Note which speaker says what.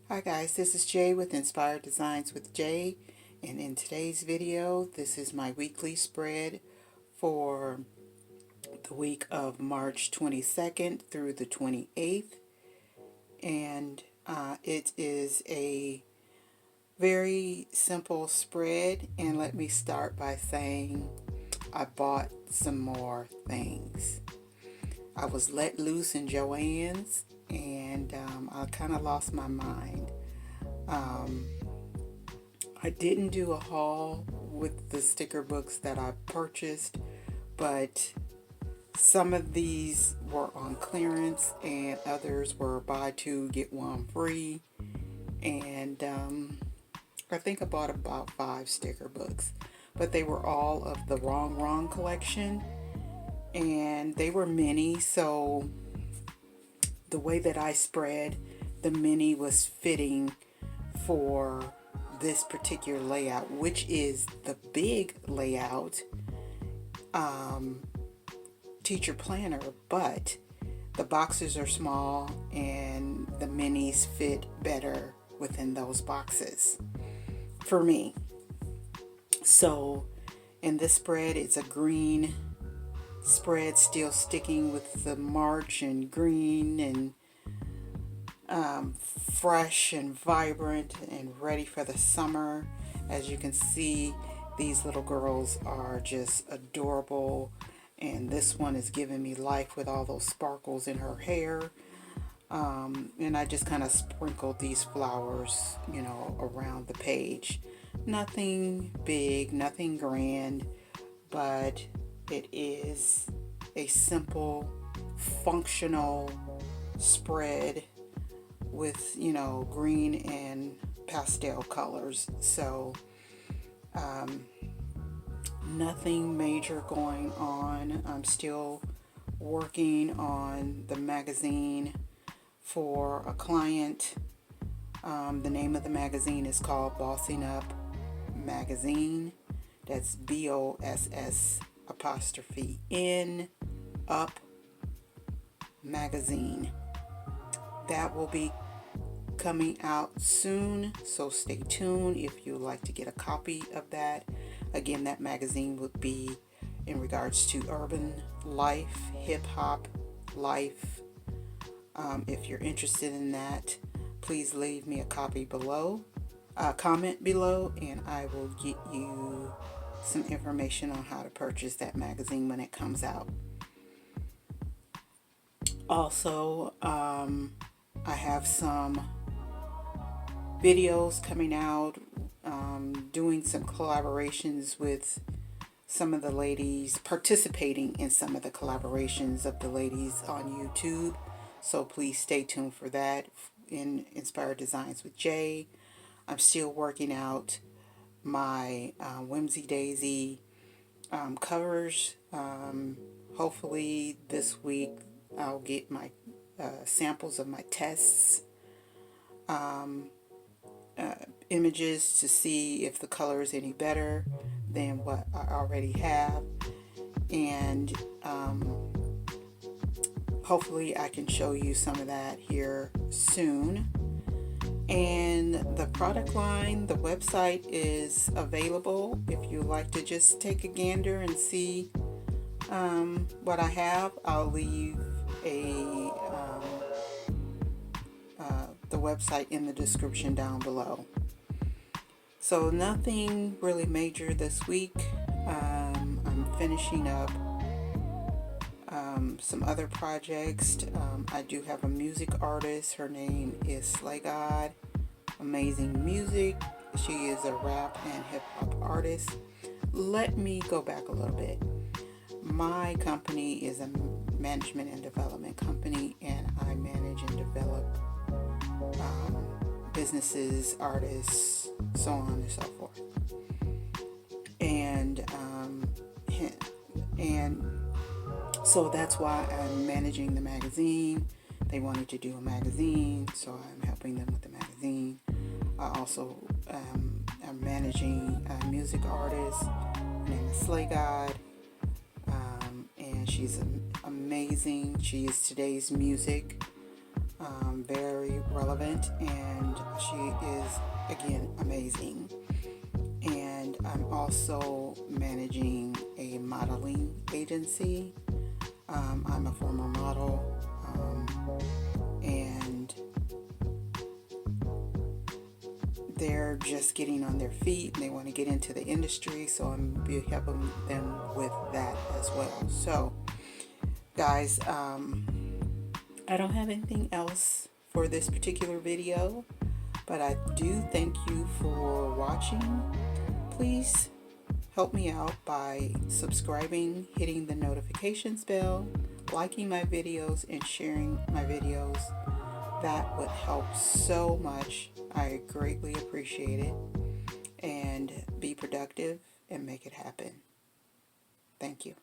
Speaker 1: Hi guys, this is Jay with Inspired Designs with Jay, and in today's video, this is my weekly spread for the week of March 22nd through the 28th, and it is a very simple spread. And let me start by saying I bought some more things. I was let loose in Joann's, and I kind of lost my mind. I didn't do a haul with the sticker books that I purchased, but some of these were on clearance and others were buy two get one free. And I think I bought about 5 sticker books, but they were all of the wrong collection, and they were mini, so the way that I spread, the mini was fitting for this particular layout, which is the big layout teacher planner, but the boxes are small and the minis fit better within those boxes for me. So in this spread, it's a green spread, still sticking with the March and green, and fresh and vibrant and ready for the summer. As you can see, these little girls are just adorable, and this one is giving me life with all those sparkles in her hair. And I just kind of sprinkled these flowers, around the page. Nothing big, nothing grand, but it is a simple, functional spread with, green and pastel colors. So, nothing major going on. I'm still working on the magazine for a client. The name of the magazine is called Bossing Up Magazine. That's BOSS apostrophe N Up Magazine. That will be coming out soon, so stay tuned if you would like to get a copy of that. Again, that magazine would be in regards to urban life, hip-hop life. If you're interested in that, please leave me a comment below, and I will get you some information on how to purchase that magazine when it comes out. Also, I have some videos coming out, doing some collaborations with some of the ladies, participating in some of the collaborations of the ladies on YouTube. So please stay tuned for that in Inspired Designs with Jay. I'm still working out my WhimsiDaisi covers. Hopefully this week I'll get my samples of my tests images to see if the color is any better than what I already have, and hopefully I can show you some of that here soon. And the product line, the website is available if you like to just take a gander and see what I have. I'll leave the website in the description down below. So nothing really major this week. I'm finishing up some other projects. I do have a music artist. Her name is Slay God. Amazing music. She is a rap and hip hop artist. Let me go back a little bit. My company is a management and development company, and I manage and develop businesses, artists, so on and so forth. And so that's why I'm managing the magazine. They wanted to do a magazine, so I'm helping them with the magazine. I also am managing a music artist. Her name is Slay God, and she's amazing. She is today's music, very relevant, and she is, again, amazing. And I'm also managing a modeling agency. I'm a former model, and they're just getting on their feet and they want to get into the industry, so I'm helping them with that as well. So guys, I don't have anything else for this particular video, but I do thank you for watching. Please help me out by subscribing, hitting the notifications bell, liking my videos, and sharing my videos. That would help so much. I greatly appreciate it. And be productive and make it happen. Thank you.